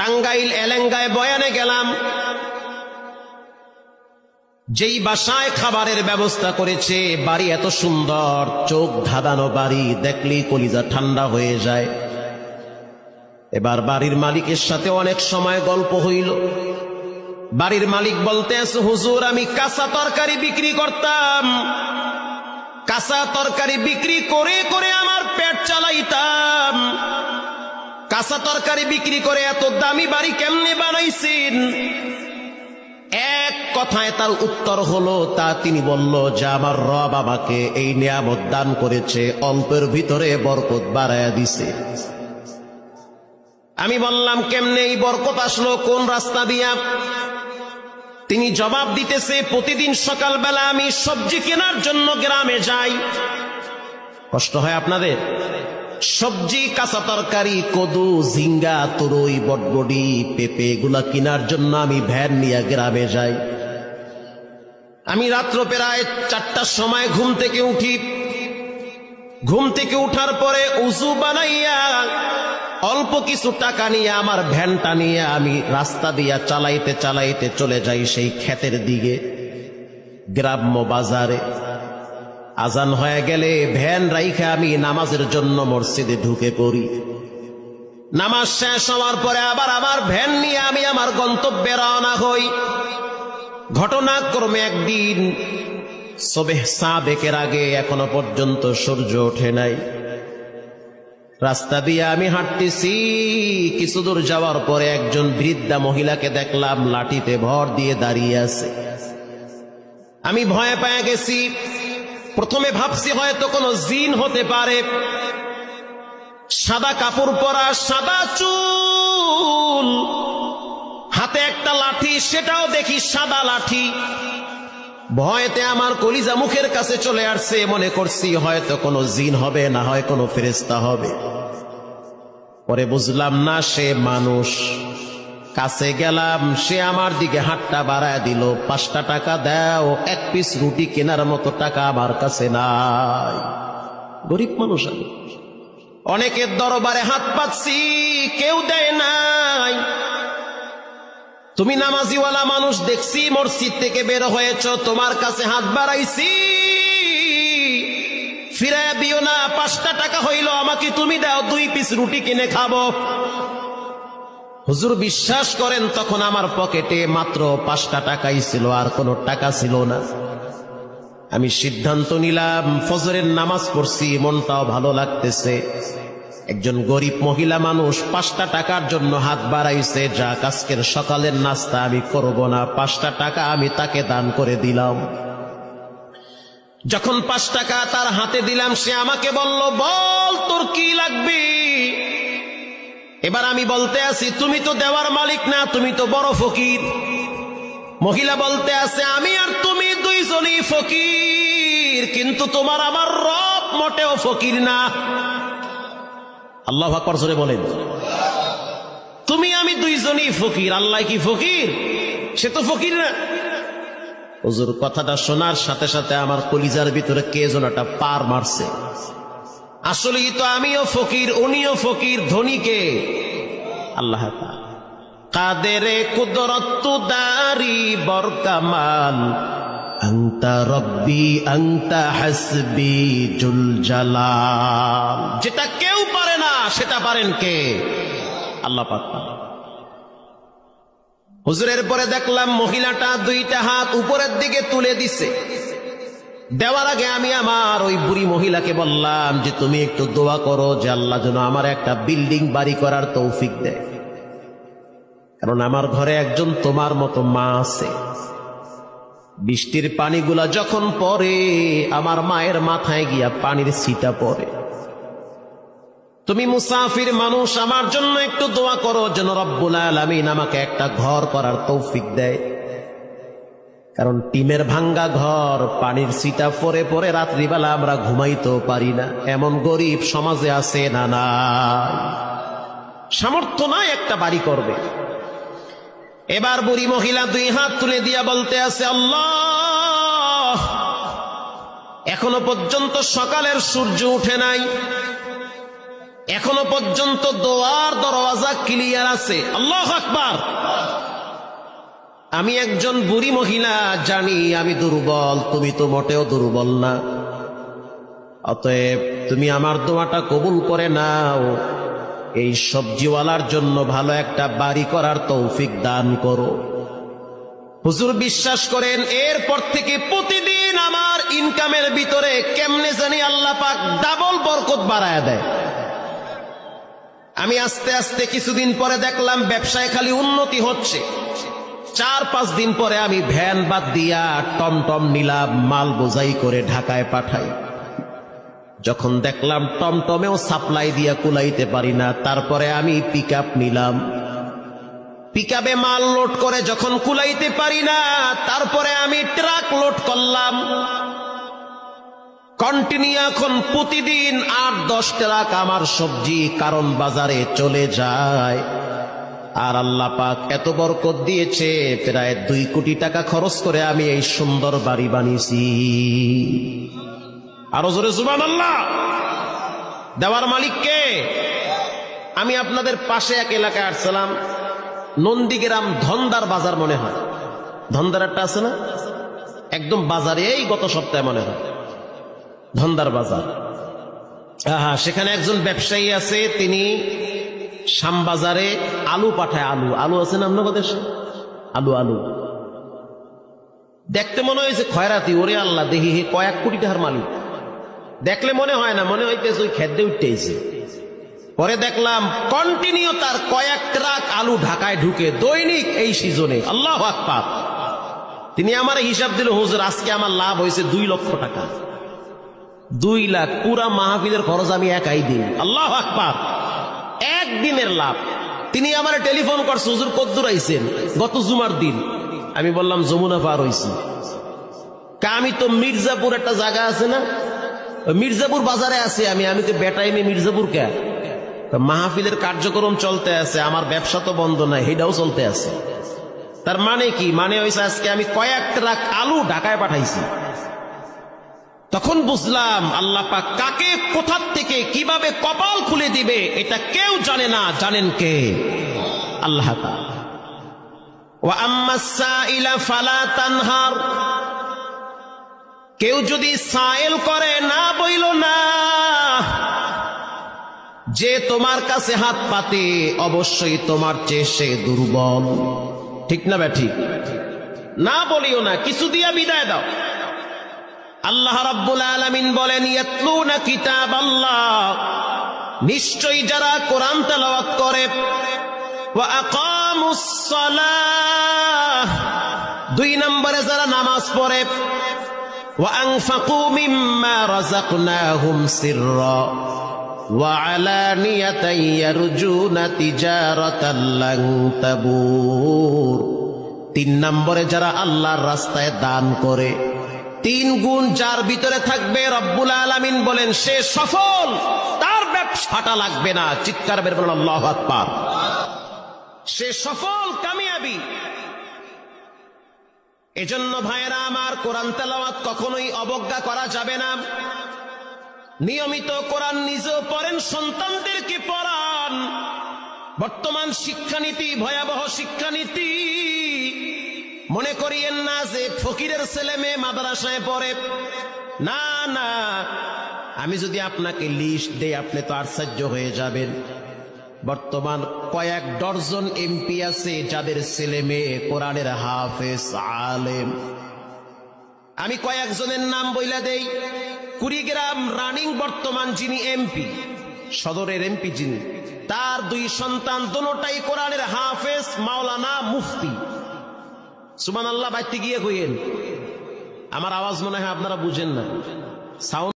টাঙ্গাইল এলেঙ্গায় বয়ানে গেলাম, যেই বাসায় খাবারের ব্যবস্থা করেছে, বাড়ি এত সুন্দর, চোখ ধাঁধানো বাড়ি, দেখলেই কলিজা ঠান্ডা হয়ে যায়। এবার বাড়ির মালিকের সাথে অনেক সময় গল্প হইল। বাড়ির মালিক বলতে আছে, হুজুর আমি কাঁচা তরকারি বিক্রি করতাম, কাঁচা তরকারি বিক্রি করে করে আমার পেট চালাইতাম, কাঁচা তরকারি বিক্রি করে এত দামি বাড়ি কেমনে বানাইছেন? এক কথায় তার উত্তর হলো, তা তিনি বলল যে আমার রব আমাকে এই নিয়ামত দান করেছে, অল্পের ভিতরে বরকত বাড়ায়া দিছে। আমি বললাম কেমনে এই বরকত আসলো, কোন রাস্তা দিয়া? তিনি জবাব দিতেছে, প্রতিদিন সকালবেলা আমি সবজি কেনার জন্য গ্রামে যাই। কষ্ট হয় আপনাদের? সবজি, কাঁচা তরকারি, কদু, ঝিঙ্গা, তরই, বটবডি, পেঁপে এগুলা কেনার জন্য আমি ভ্যান নিয়ে গ্রামে যাই। আমি রাত্র প্রায় 4টার সময় ঘুম থেকে উঠি। ঘুম থেকে উঠার পরে উযু বানাইয়া অল্প কিছু টাকা নিয়ে আমার ভ্যানটা নিয়ে আমি রাস্তা দিয়া চালাইতে চালাইতে চলে যাই সেই ক্ষেতের দিকে, গ্রাম্য বাজারে। আজান হয়ে গেলে ভ্যান রাইখা আমি নামাজের জন্য মসজিদে ঢুকে পড়ি। নামাজ শেষ হওয়ার পরে আবার আমার ভ্যান নিয়ে আমি আমার গন্তব্যে রওনা হই। ঘটনাক্রমে একদিন সুবহ সাদেকের আগে এখনো পর্যন্ত সূর্য ওঠে নাই। রাস্তা দিয়ে আমি হাঁটতেছি, কিছু দূর যাওয়ার পরে একজন বৃদ্ধা মহিলাকে দেখলাম লাঠিতে ভর দিয়ে দাঁড়িয়ে আছে। আমি ভয় পেয়ে গেছি। প্রথমে ভাবছি হয়তো কোনো জিন হতে পারে। সাদা কাপড় পরা, সাদা চুল, হাতে একটা লাঠি, সেটাও দেখি সাদা লাঠি। ভয়তে আমার কলিজা মুখের কাছে চলে আসছে। মনে করছি হয়তো কোনো জিন হবে, না হয় কোনো ফেরেশতা হবে। পরে বুঝলাম না, সে মানুষ। কাছে গেলাম, সে আমার দিকে হাতটা বাড়ায় দিল। 5টা টাকা দাও, 1 পিস রুটি কেনার মতো টাকা আমার কাছে নাই। গরিব মানুষ আমি। অনেকের দরবারে হাত পাচ্ছি, কেউ দেয় নাই। তুমি নামাজিওয়ালা মানুষ, দেখছি মসজিদ থেকে বের হয়েছ, তোমার কাছে হাত বাড়াইছি, ফিরাইয়া দিও না। 5টা টাকা হইল, আমাকে তুমি দাও, 2 পিস রুটি কিনে খাবো। হুজুর বিশ্বাস করেন, তখন আমার পকেটে মাত্র 5টা টাকাই ছিল, আর কোনো টাকা ছিল না। আমি সিদ্ধান্ত নিলাম, ফজরের নামাজ পড়ছি, মনটাও ভালো লাগতেছে। একজন গরিব মহিলা মানুষ 5টা টাকার জন্য হাত বাড়াইছে, যা আজকের সকালের নাস্তা আমি করব না, 5টা টাকা আমি তাকে দান করে দিলাম। যখন 5 টাকা তার হাতে দিলাম, সে আমাকে বলল, বল তোর কি লাগবে? এবার আমি বলতে আছি, তুমি তো দেওয়ার মালিক না, তুমি তো বড় ফকির। মহিলা বলতে আছে, আমি আর তুমি দুইজনই ফকির, কিন্তু তোমার আমার রব মোটেও ফকির না। আল্লাহু আকবার জোরে বলেন। তুমি আমি দুইজনই ফকির, আল্লাহ কি ফকির? সে তো ফকির না। হুজুর কথাটা শোনার সাথে সাথে আমার কলিজার ভিতরে কে যেন একটা পার মারছে। আসলেই তো আমিও ফকির, উনিও ফকির। ধনীকে আল্লাহ তাআলা। কাদেরে কুদরত দারি বরকামাল, আনতা রব্বি আনতা হাসবি জুল জালাল। যেটা কেউ পারে না, সেটা পারেন কে? আল্লাহ পাক। হুজুরের পরে দেখলাম মহিলাটা 2টা হাত উপরের দিকে তুলে দিছে। দেওয়ার আগে আমি আমার ওই বুড়ি মহিলাকে বললাম যে, তুমি একটু দোয়া করো যে আল্লাহ যেন আমার একটা বিল্ডিং বাড়ি করার তৌফিক দেয়, কারণ আমার ঘরে একজন তোমার মতো মা আছে। বৃষ্টির পানিগুলা যখন পড়ে, আমার মায়ের মাথায় গিয়া পানির ছিটা পড়ে। তুমি মুসাফির মানুষ, আমার জন্য একটু দোয়া করো যেন রব্বুল আলামিন আমাকে একটা ঘর করার তৌফিক দেয়, কারণ টিমের ভাঙ্গা ঘর, পানির ছিটা পরে পরে রাত্রিবেলা আমরা ঘুমাইতেও পারি না। এমন গরিব সমাজে আছে না? না, সামর্থ্য নাই একটা বাড়ি করবে। এবার বুড়ি মহিলা 2 হাত তুলে দিয়া বলতে আছে, আল্লাহ, এখনো পর্যন্ত সকালের সূর্য উঠে নাই, এখনো পর্যন্ত দোয়ার দরওয়াজা ক্লিয়ার আছে। আল্লাহু আকবার। আমি একজন বুড়ি মহিলা, জানি আমি দুর্বল, তুমি তো মোটেও দুর্বল না। অতএব তুমি আমার দোয়াটা কবুল করে নাও, এই সবজিওয়ালার জন্য ভালো একটা বাড়ি করার তৌফিক দান করো। হুজুর বিশ্বাস করেন, এরপর থেকে প্রতিদিন আমার ইনকামের ভিতরে কেমনে জানি আল্লাহ পাক ডাবল বরকত বাড়ায় দেয়। আমি আস্তে আস্তে কিছুদিন পরে দেখলাম ব্যবসায় খালি উন্নতি হচ্ছে। 4-5 দিন পরে আমি ভ্যান বাদ দিয়া টমটম নিলাম, মাল বোঝাই করে ঢাকায় পাঠাই। যখন দেখলাম টমটমেও সাপ্লাই দিয়া কুলাইতে পারি না, তারপরে আমি পিকআপ নিলাম। পিকআপে মাল লোড করে যখন কুলাইতে পারি না, তারপরে আমি ট্রাক লোড করলাম। কন্টিনিউ এখন প্রতিদিন 8-10 ট্রাক আমার সবজি কারণ বাজারে চলে যায়। আর আল্লাহ পাক এত বরকত দিয়েছে, প্রায় 2 কোটি টাকা খরচ করে আমি এই সুন্দর বাড়ি বানিয়েছি। আরো জোরে সুবহানাল্লাহ। দেওয়ার মালিক কে? আমি আপনাদের পাশে এক এলাকায় আসছিলাম, নন্দীগ্রাম ধন্দার বাজার মনে হয়, ধন্দার একটা আছে না একদম বাজারে, এই গত সপ্তাহে মনে হয় ধন্দার বাজার। সেখানে একজন ব্যবসায়ী আছে, তিনি শ্যামবাজারে আলু পাঠায়। আলু আছে না আপনার দেশে? আলু দেখতে মনে হয়েছে খয়রাতি। ওরে আল্লাহ, দেখি হে কয়েক কোটি টাকার মালিক। দেখলে মনে হয় না, মনে হইতেছে ওই খেদ্দে উঠতেছে। পরে দেখলাম কন্টিনিউ তার কয়েক ট্রাক আলু ঢাকায় ঢুকে দৈনিক এই সিজনে। আল্লাহু আকবার। তিনি আমার হিসাব দিল, হুজুর আজকে আমার লাভ হয়েছে 2 লক্ষ টাকা। 2 লাখ পুরা মাহফিলের খরচ আমি একাই দিই। আল্লাহু আকবার। একদিনের লাভ। তিনি আমার টেলিফোন করছে, হুজুর কদ্দুর আইছেন? গত জুমার দিন। আমি বললাম যমুনা পার হইছি। আমি তো মির্জাপুর একটা জায়গা আছে না, মির্জাপুর বাজারে আছি। আমি তো বেটাইমে মির্জাপুর কে মাহফিলের কার্যক্রম চলতে আছে, আমার ব্যবসা তো বন্ধ নাই, সেটাও চলতে আছে। তার মানে কি? মানে হয়েছে আজকে আমি কয়েক ট্রাক আলু ঢাকায় পাঠাইছি। তখন বুঝলাম আল্লাহ পাক কাকে কোথার থেকে কিভাবে কপাল খুলে দিবে এটা কেউ জানে না, জানেন কে? আল্লাহ তাআলা। ওয়া আম্মাস সাইলা ফালা তানহার। কেউ যদি সাইল করে, না বইল না। যে তোমার কাছে হাত পাতে অবশ্যই তোমার চেয়ে সে দুর্বল। ঠিক না ঠিক? না বলিও না, কিছু দিয়া বিদায় দাও। আল্লাহ রাব্বুল আলামিন বলেন, ইয়াতলুনা কিতাবাল্লাহ, নিশ্চয়ই যারা কোরআন তেলাওয়াত করে, ওয়া আকামুস সালাহ, 2 নম্বরে যারা নামাজ পড়ে, ওয়া আনফাকু মিম্মা রাযাকনাহুম সিররা ওয়া আলানিয়াতান ইয়ারজুনা তিজারাতান লান তাবুর। 3 নম্বরে যারা আল্লাহর রাস্তায় দান করে, 3 গুণ যার ভিতরে থাকবে, রব্বুল আলামিন বলেন সে সফল, তার ব্যবসাটা লাগবে না। চিৎকার বের বলেন আল্লাহু আকবার। সে সফল, কামিয়াবি। এজন্য ভাইরা আমার, কোরআন তেলাওয়াত কখনোই অবজ্ঞা করা যাবে না। নিয়মিত কোরআন নিজেও পড়েন, সন্তানদেরকে পড়ান। বর্তমান শিক্ষানীতি ভয়াবহ শিক্ষানীতি। মনে করিয়েন না যে ফকিরের ছেলে মেয়ে মাদ্রাসায় পড়ে। না না, আমি যদি আপনাকে লিস্ট দেই আপনি তো আশ্চর্য হয়ে যাবেন। বর্তমান কয়েক ডজন এমপি আছে যাদের ছেলে মেয়ে কোরআনের হাফেজ, আলেম। আমি কয়েকজনের নাম বইলা দেই। কুড়িগ্রাম রানিং বর্তমান যিনি এমপি, সদরের এমপি যিনি, তার 2 সন্তান দোনোটাই কোরআনের হাফেজ, মাওলানা, মুফতি। সুবহানাল্লাহ। বাইতে গিয়ে কইেন, আমার আওয়াজ মনে হয় আপনারা বুঝেন না। সাউন্ড